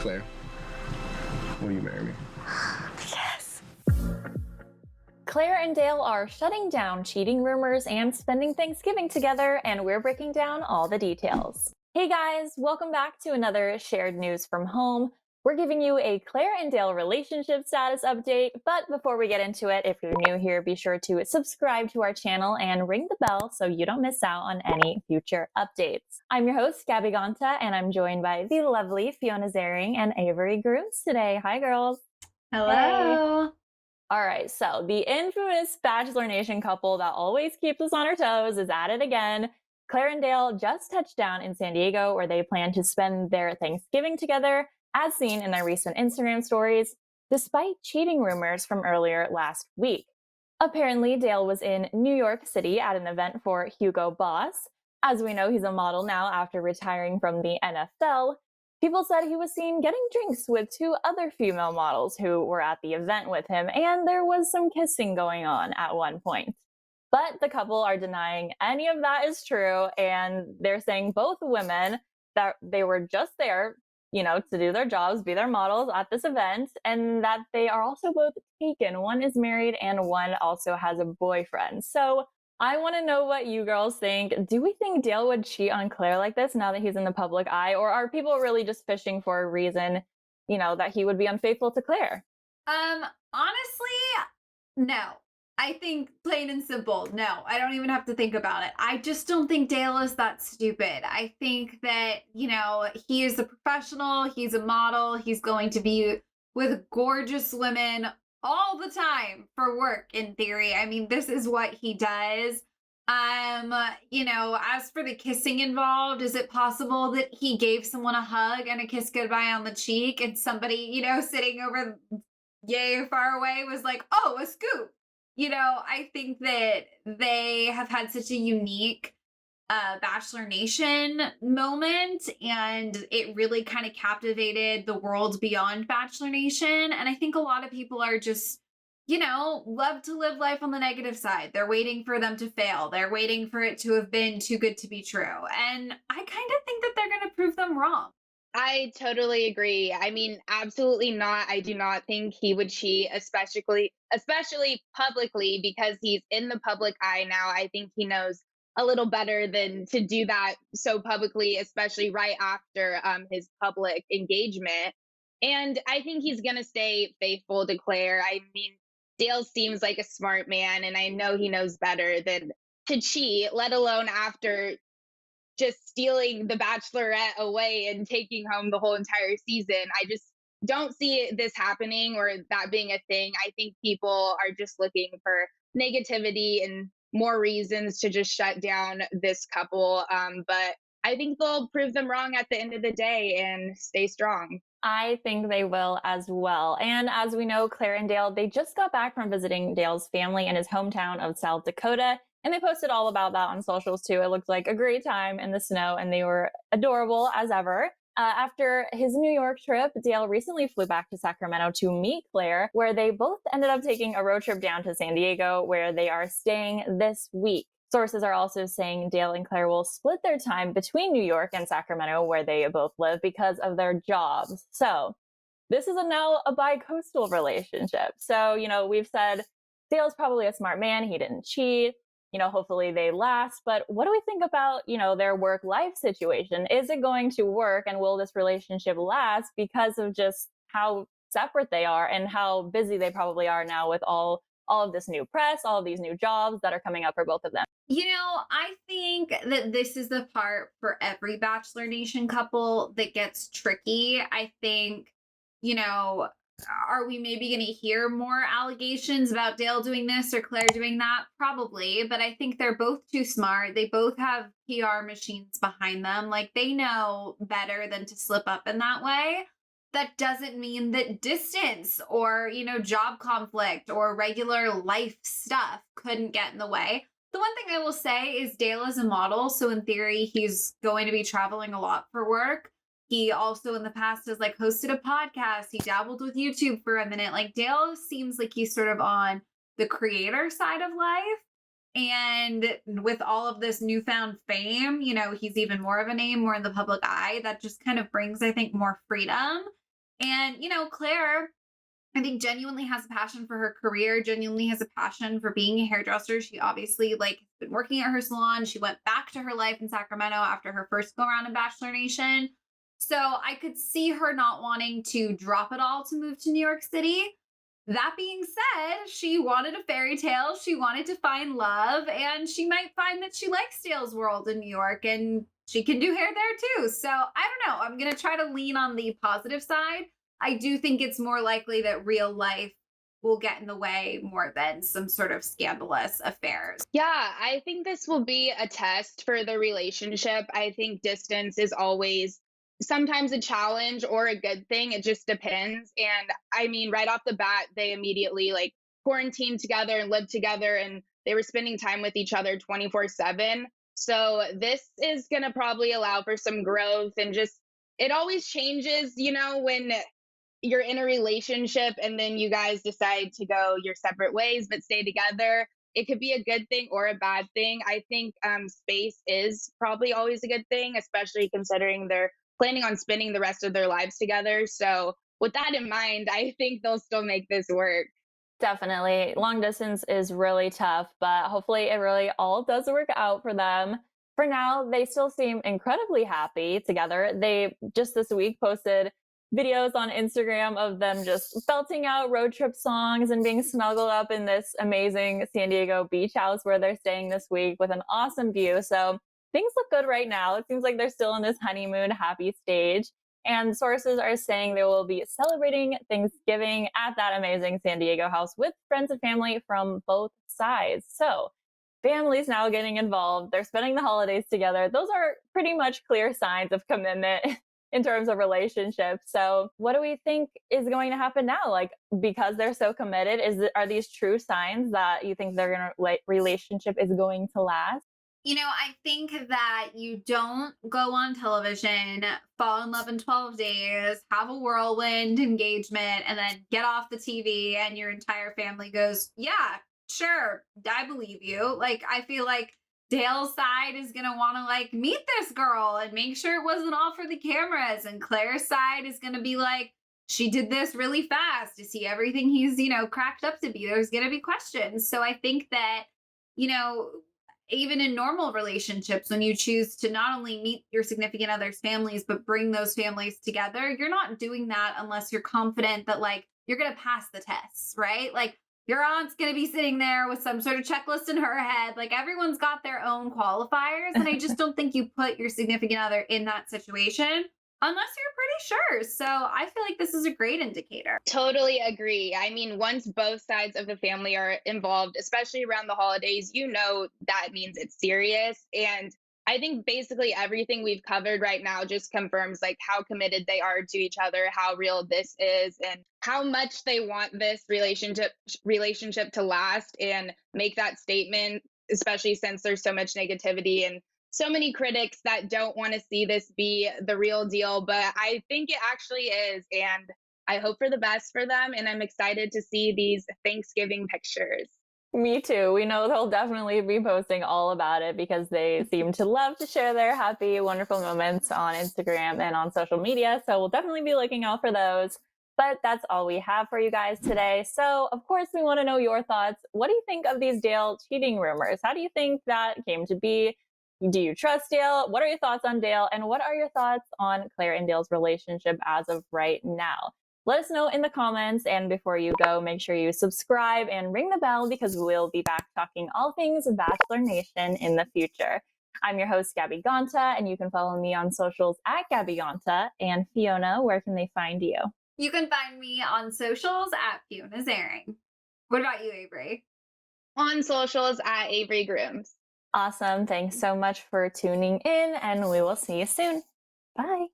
Claire, will you marry me? Yes. Claire and Dale are shutting down cheating rumors and spending Thanksgiving together, and we're breaking down all the details. Hey guys, welcome back to another Shared News from Home. We're giving you a Claire and Dale relationship status update, but before we get into it, if you're new here, be sure to subscribe to our channel and ring the bell so you don't miss out on any future updates. I'm your host, Gabby Gonta, and I'm joined by the lovely Fiona Zaring and Avery Grooms today. Hi, girls. Hello. Hey. All right, so the infamous Bachelor Nation couple that always keeps us on our toes is at it again. Claire and Dale just touched down in San Diego, where they plan to spend their Thanksgiving together, as seen in their recent Instagram stories, despite cheating rumors from earlier last week. Apparently, Dale was in New York City at an event for Hugo Boss. As we know, he's a model now after retiring from the NFL. People said he was seen getting drinks with two other female models who were at the event with him, and there was some kissing going on at one point. But the couple are denying any of that is true, and they're saying both women that they were just there, to do their jobs, be their models at this event, and that they are also both taken. One is married and one also has a boyfriend. So I want to know what you girls think. Do we think Dale would cheat on Claire like this now that he's in the public eye? Or are people really just fishing for a reason, that he would be unfaithful to Claire? Honestly, no. I think plain and simple, no. I don't even have to think about it. I just don't think Dale is that stupid. I think that, he is a professional. He's a model. He's going to be with gorgeous women all the time for work, in theory. I mean, this is what he does. As for the kissing involved, is it possible that he gave someone a hug and a kiss goodbye on the cheek and somebody, sitting over yay far away was like, oh, a scoop? I think that they have had such a unique Bachelor Nation moment, and it really kind of captivated the world beyond Bachelor Nation. And I think a lot of people are just, love to live life on the negative side. They're waiting for them to fail. They're waiting for it to have been too good to be true. And I kind of think that they're going to prove them wrong. I totally agree. I mean, absolutely not. I do not think he would cheat, especially publicly, because he's in the public eye now. I think he knows a little better than to do that so publicly, especially right after his public engagement. And I think he's going to stay faithful to Claire. I mean, Dale seems like a smart man, and I know he knows better than to cheat, let alone after just stealing the Bachelorette away and taking home the whole entire season. I just don't see this happening or that being a thing. I think people are just looking for negativity and more reasons to just shut down this couple. But I think they'll prove them wrong at the end of the day and stay strong. I think they will as well. And as we know, Claire and Dale, they just got back from visiting Dale's family in his hometown of South Dakota. And they posted all about that on socials too. It looked like a great time in the snow, and they were adorable as ever. After his New York trip, Dale recently flew back to Sacramento to meet Claire, where they both ended up taking a road trip down to San Diego, where they are staying this week. Sources are also saying Dale and Claire will split their time between New York and Sacramento, where they both live, because of their jobs. So this is now a bi-coastal relationship. So, we've said Dale's probably a smart man. He didn't cheat. Hopefully they last. But what do we think about, their work-life situation? Is it going to work, and will this relationship last because of just how separate they are and how busy they probably are now with all of this new press, all of these new jobs that are coming up for both of them? I think that this is the part for every Bachelor Nation couple that gets tricky. I think, are we maybe going to hear more allegations about Dale doing this or Claire doing that? Probably, but I think they're both too smart. They both have PR machines behind them. Like, they know better than to slip up in that way. That doesn't mean that distance or, job conflict or regular life stuff couldn't get in the way. The one thing I will say is Dale is a model, so in theory, he's going to be traveling a lot for work. He also in the past has hosted a podcast. He dabbled with YouTube for a minute. Dale seems like he's sort of on the creator side of life. And with all of this newfound fame, he's even more of a name, more in the public eye. That just kind of brings, I think, more freedom. And, Claire, I think genuinely has a passion for her career, genuinely has a passion for being a hairdresser. She obviously has been working at her salon. She went back to her life in Sacramento after her first go around in Bachelor Nation. So I could see her not wanting to drop it all to move to New York City. That being said, she wanted a fairy tale. She wanted to find love, and she might find that she likes Dale's World in New York and she can do hair there too. So I don't know. I'm going to try to lean on the positive side. I do think it's more likely that real life will get in the way more than some sort of scandalous affairs. Yeah, I think this will be a test for the relationship. I think distance is always sometimes a challenge or a good thing. It just depends. And I mean, right off the bat, they immediately quarantined together and lived together, and they were spending time with each other 24/7. So this is going to probably allow for some growth, and just it always changes, when you're in a relationship and then you guys decide to go your separate ways but stay together. It could be a good thing or a bad thing. I think space is probably always a good thing, especially considering they're planning on spending the rest of their lives together. So with that in mind, I think they'll still make this work. Definitely. Long distance is really tough, but hopefully it really all does work out for them. For now, they still seem incredibly happy together. They just this week posted videos on Instagram of them just belting out road trip songs and being snuggled up in this amazing San Diego beach house where they're staying this week with an awesome view. So things look good right now. It seems like they're still in this honeymoon happy stage. And sources are saying they will be celebrating Thanksgiving at that amazing San Diego house with friends and family from both sides. So families now getting involved. They're spending the holidays together. Those are pretty much clear signs of commitment in terms of relationships. So what do we think is going to happen now? Because they're so committed, are these true signs that you think their relationship is going to last? I think that you don't go on television, fall in love in 12 days, have a whirlwind engagement, and then get off the TV and your entire family goes, yeah, sure, I believe you. I feel like Dale's side is going to want to meet this girl and make sure it wasn't all for the cameras. And Claire's side is going to be like, she did this really fast. Is he everything he's, cracked up to be? There's going to be questions. So I think that, even in normal relationships, when you choose to not only meet your significant other's families, but bring those families together, you're not doing that unless you're confident that you're going to pass the tests, right? Your aunt's going to be sitting there with some sort of checklist in her head. Everyone's got their own qualifiers. And I just don't think you put your significant other in that situation unless you're pretty sure. So I feel like this is a great indicator. Totally agree. I mean, once both sides of the family are involved, especially around the holidays, that means it's serious. And I think basically everything we've covered right now just confirms how committed they are to each other, how real this is, and how much they want this relationship to last and make that statement, especially since there's so much negativity and so many critics that don't want to see this be the real deal. But I think it actually is. And I hope for the best for them. And I'm excited to see these Thanksgiving pictures. Me too. We know they'll definitely be posting all about it because they seem to love to share their happy, wonderful moments on Instagram and on social media. So we'll definitely be looking out for those. But that's all we have for you guys today. So, of course, we want to know your thoughts. What do you think of these Dale cheating rumors? How do you think that came to be? Do you trust Dale? What are your thoughts on Dale? And what are your thoughts on Clare and Dale's relationship as of right now? Let us know in the comments. And before you go, make sure you subscribe and ring the bell because we'll be back talking all things Bachelor Nation in the future. I'm your host, Gabby Gonta, and you can follow me on socials at Gabby Gonta. And Fiona, where can they find you? You can find me on socials at Fiona's Airing. What about you, Avery? On socials at Avery Grooms. Awesome. Thanks so much for tuning in, and we will see you soon. Bye.